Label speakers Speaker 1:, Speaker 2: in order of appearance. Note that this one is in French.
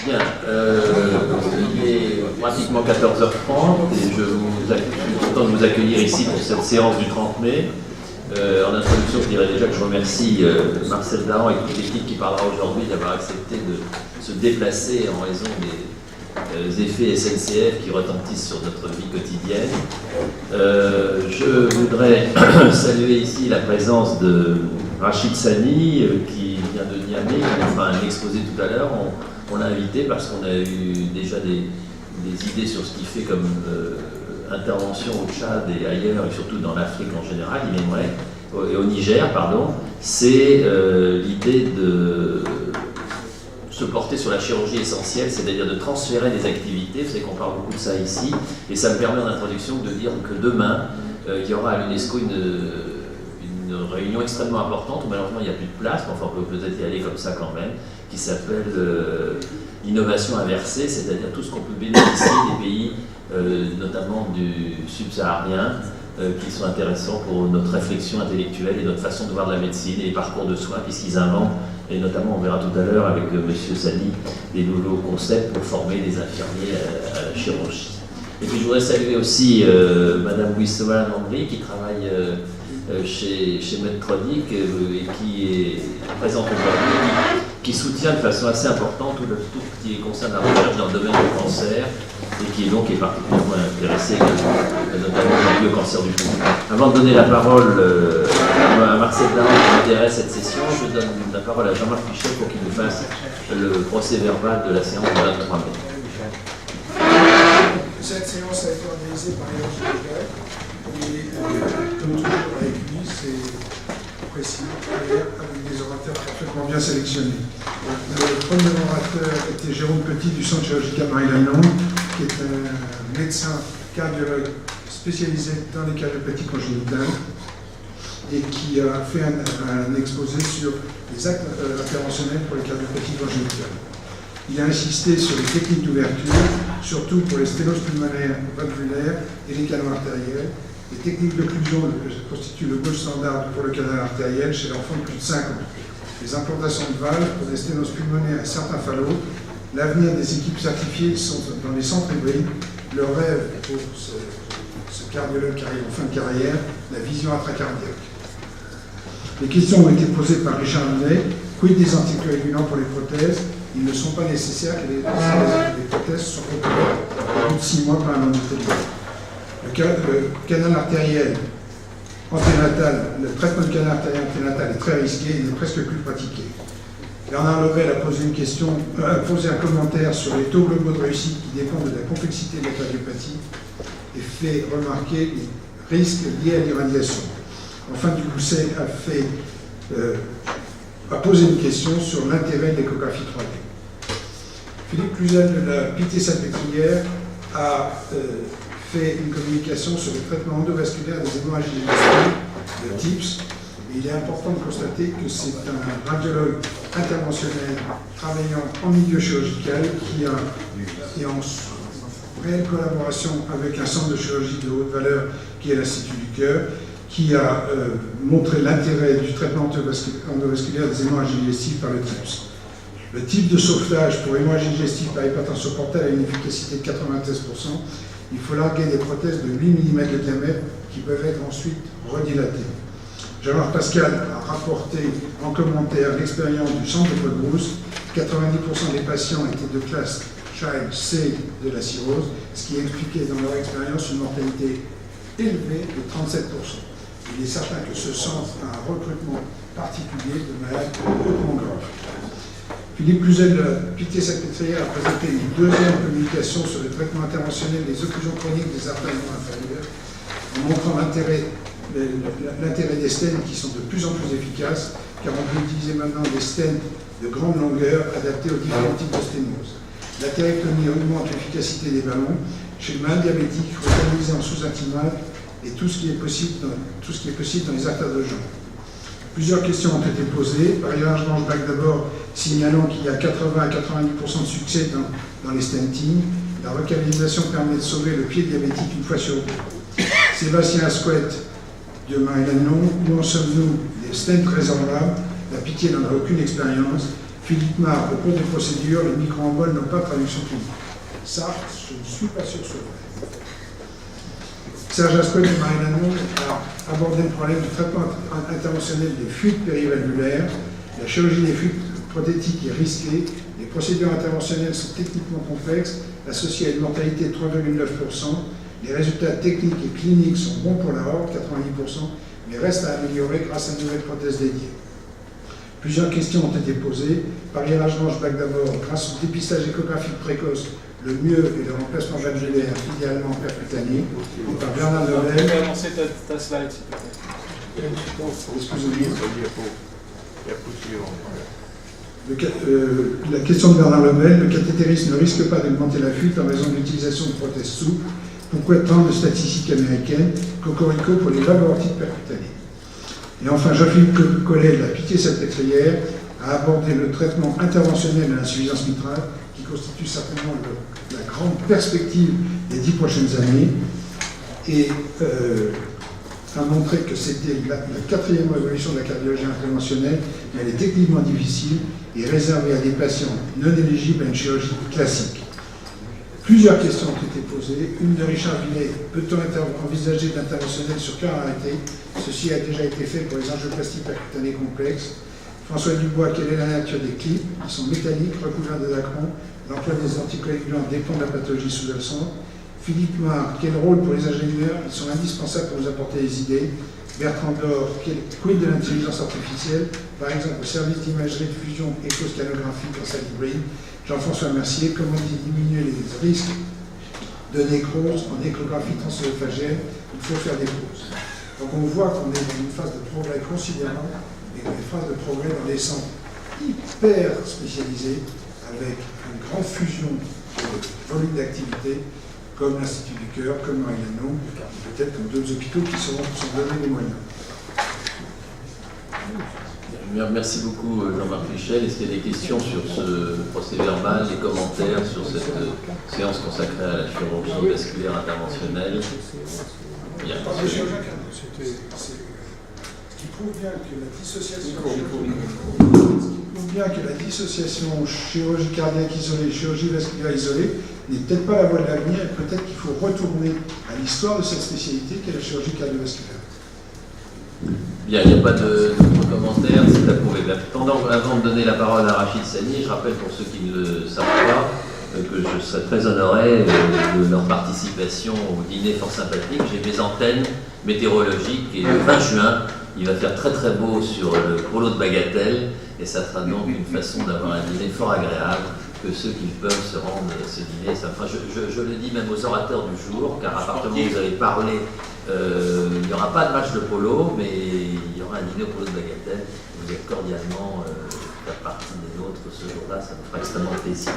Speaker 1: Bien, il est pratiquement 14h30 et je suis content de vous accueillir ici pour cette séance du 30 mai. En introduction, je dirais déjà que je remercie Marcel Dahan et toute l'équipe qui parlera aujourd'hui d'avoir accepté de se déplacer en raison des effets SNCF qui retentissent sur notre vie quotidienne. Je voudrais saluer ici la présence de Rachid Sani qui vient de Niamey, qui fera un exposé tout à l'heure. On l'a invité parce qu'on a eu déjà des idées sur ce qu'il fait comme intervention au Tchad et ailleurs, et surtout dans l'Afrique en général, il aimerait, et au Niger, pardon, c'est l'idée de se porter sur la chirurgie essentielle, c'est-à-dire de transférer des activités. Vous savez qu'on parle beaucoup de ça ici, et ça me permet en introduction de dire que demain, il y aura à l'UNESCO une réunion extrêmement importante, où malheureusement il n'y a plus de place, mais enfin on peut peut-être y aller comme ça quand même, qui s'appelle innovation inversée, c'est-à-dire tout ce qu'on peut bénéficier des pays, notamment du subsaharien, qui sont intéressants pour notre réflexion intellectuelle et notre façon de voir de la médecine et les parcours de soins, puisqu'ils inventent, et notamment on verra tout à l'heure avec M. Sani, des nouveaux concepts pour former des infirmiers à la chirurgie. Et puis je voudrais saluer aussi Mme Wissoa Nambri qui travaille chez Medtronic et qui est présente aujourd'hui, qui soutient de façon assez importante tout ce qui concerne la recherche dans le domaine du cancer et qui donc est particulièrement intéressé notamment dans le cancer du poumon. Avant de donner la parole à Marcel Dahan qui modérait cette session, je donne la parole à Jean-Marc Pichet pour qu'il nous fasse le procès verbal de la séance du 23 mai.
Speaker 2: Cette séance a été organisée par Léon Gilbert et comme toujours avec lui, c'est précis, clair, avec des orateurs parfaitement bien sélectionnés. Le premier orateur était Jérôme Petit du Centre chirurgical Marie-Lagnon, qui est un médecin cardiologue spécialisé dans les cardiopathies congénitales et qui a fait un exposé sur les actes interventionnels pour les cardiopathies congénitales. Il a insisté sur les techniques d'ouverture, surtout pour les sténoses pulmonaires valvulaires et les canaux artériels. Les techniques d'occlusion constituent le gold standard pour le canal artériel chez l'enfant de plus de 5 ans. Les implantations de valves pour des sténoses pulmonaires et certains phallos. L'avenir des équipes certifiées sont dans les centres hybrides. Le rêve pour ce cardiologue qui arrive en fin de carrière, la vision intracardiaque. Les questions ont été posées par Richard Lunet. Quid des anticoagulants pour les prothèses? Ils ne sont pas nécessaires que les prothèses soient recouvertes au bout de 6 mois par un endothélium. Le canal artériel anténatal, le traitement du canal artériel anténatal est très risqué, il n'est presque plus pratiqué. Bernard Level a posé un commentaire sur les taux globaux de réussite qui dépendent de la complexité de la cardiopathie et fait remarquer les risques liés à l'irradiation. Enfin, Ducousset a posé une question sur l'intérêt de l'échographie 3D. Philippe Cluzel de la Pitié-Salpêtrière a fait une communication sur le traitement endovasculaire des hémorragies digestive, le TIPS. Et il est important de constater que c'est un radiologue interventionnel travaillant en milieu chirurgical qui est en réelle collaboration avec un centre de chirurgie de haute valeur qui est l'Institut du Cœur, qui a montré l'intérêt du traitement endovasculaire des hémorragies digestives par le TIPS. Le type de sauvetage pour hémorragie digestive par hypertension portale a une efficacité de 93%. Il faut larguer des prothèses de 8 mm de diamètre qui peuvent être ensuite redilatées. Jean-Marc Pascal a rapporté en commentaire l'expérience du centre de Paul-Brousse. 90% des patients étaient de classe Child C de la cirrhose, ce qui expliquait dans leur expérience une mortalité élevée de 37%. Il est certain que ce centre a un recrutement particulier de malades hautement graves. Philippe Cluzel de la Pitié-Salpêtrière a présenté une deuxième communication sur le traitement interventionnel des occlusions chroniques des artères inférieures, en montrant l'intérêt des stents qui sont de plus en plus efficaces, car on peut utiliser maintenant des stents de grande longueur adaptés aux différents types de sténose. L'atérectomie augmente l'efficacité des ballons chez le malade diabétique recalisé en sous-intimal et tout ce qui est possible dans les artères de jambe. Plusieurs questions ont été posées. Par Irage Blanchbach d'abord, signalant qu'il y a 80 à 90% de succès dans les stentings. La recalisation permet de sauver le pied diabétique une fois sur deux. Sébastien Asquette de Marie-Lagnon, où en sommes-nous des stents résorbables? La Pitié n'en a aucune expérience. Philippe Marc, au cours des procédures, les micro-emboles n'ont pas de traduction clinique. Ça, je ne suis pas sûr que ce soit vrai. Serge Ascogne et Marine Lannon a abordé le problème du traitement interventionnel des fuites périvalvulaires. La chirurgie des fuites prothétiques est risquée. Les procédures interventionnelles sont techniquement complexes, associées à une mortalité de 3,9%. Les résultats techniques et cliniques sont bons pour la horte, 90%, mais restent à améliorer grâce à une nouvelle prothèse dédiée. Plusieurs questions ont été posées. Par Large-Manche-Bac d'abord, grâce au dépistage échographique précoce, le mieux est le remplacement valvulaire, idéalement percutané. Par Bernard Lebel.
Speaker 3: Tu peux annoncer ta slide, s'il te plaît.
Speaker 2: La question de Bernard Lebel, le cathétérisme ne risque pas d'augmenter la fuite en raison de l'utilisation de prothèses souples. Pourquoi tant de statistiques américaines? Cocorico pour les valves aortiques percutanées. Et enfin, Jean-Philippe Collet de la Pitié-Salpêtrière a abordé le traitement interventionnel de l'insuffisance mitrale, qui constitue certainement la grande perspective des 10 prochaines années, et a montré que c'était la 4e révolution de la cardiologie interventionnelle, mais elle est techniquement difficile et réservée à des patients non éligibles à une chirurgie classique. Plusieurs questions ont été posées. Une de Richard Villet, peut-on envisager d'interventionnel sur cœur arrêté? Ceci a déjà été fait pour les angioplasties percutanées complexes. François Dubois, quelle est la nature des clips? Ils sont métalliques, recouverts de dacron. L'emploi des anticoagulants dépend de la pathologie sous-jacente. Philippe Marc, quel rôle pour les ingénieurs? Ils sont indispensables pour nous apporter des idées. Bertrand Dor, quid de l'intelligence artificielle? Par exemple, au service d'imagerie de fusion échoscanographique en salle hybride. Jean-François Mercier, comment diminuer les risques de nécrose en échographie transœsophagienne? Il faut faire des pauses. Donc on voit qu'on est dans une phase de progrès considérable et une phase de progrès dans des centres hyper spécialisés avec une grande fusion de volume d'activité comme l'Institut du Cœur, comme Mariano, peut-être comme d'autres hôpitaux qui seront donnés les moyens.
Speaker 1: Merci beaucoup Jean-Marc Michel. Est-ce qu'il y a des questions sur ce procès-verbal, des commentaires sur cette séance consacrée à la chirurgie vasculaire interventionnelle? Bien. Ce qui prouve bien que la dissociation chirurgie cardiaque isolée, chirurgie vasculaire isolée n'est peut-être pas la voie de l'avenir, et peut-être qu'il faut retourner à l'histoire de cette spécialité qu'est la chirurgie cardiovasculaire. Bien, il n'y a pas de commentaires, c'est approuvé. Avant de donner la parole à Rachid Sani, je rappelle pour ceux qui ne le savent pas que je serais très honoré de leur participation au dîner fort sympathique. J'ai mes antennes météorologiques et le 20 juin, il va faire très très beau sur le polo de Bagatelle et ça sera donc une façon d'avoir un dîner fort agréable que ceux qui peuvent se rendre à ce dîner. Enfin, je le dis même aux orateurs du jour, car à partir du moment où vous avez parlé, il n'y aura pas de match de polo, mais il y aura un dîner au polo de Bagatelle. Vous êtes cordialement faire partie des nôtres ce jour-là, ça me fera extrêmement plaisir.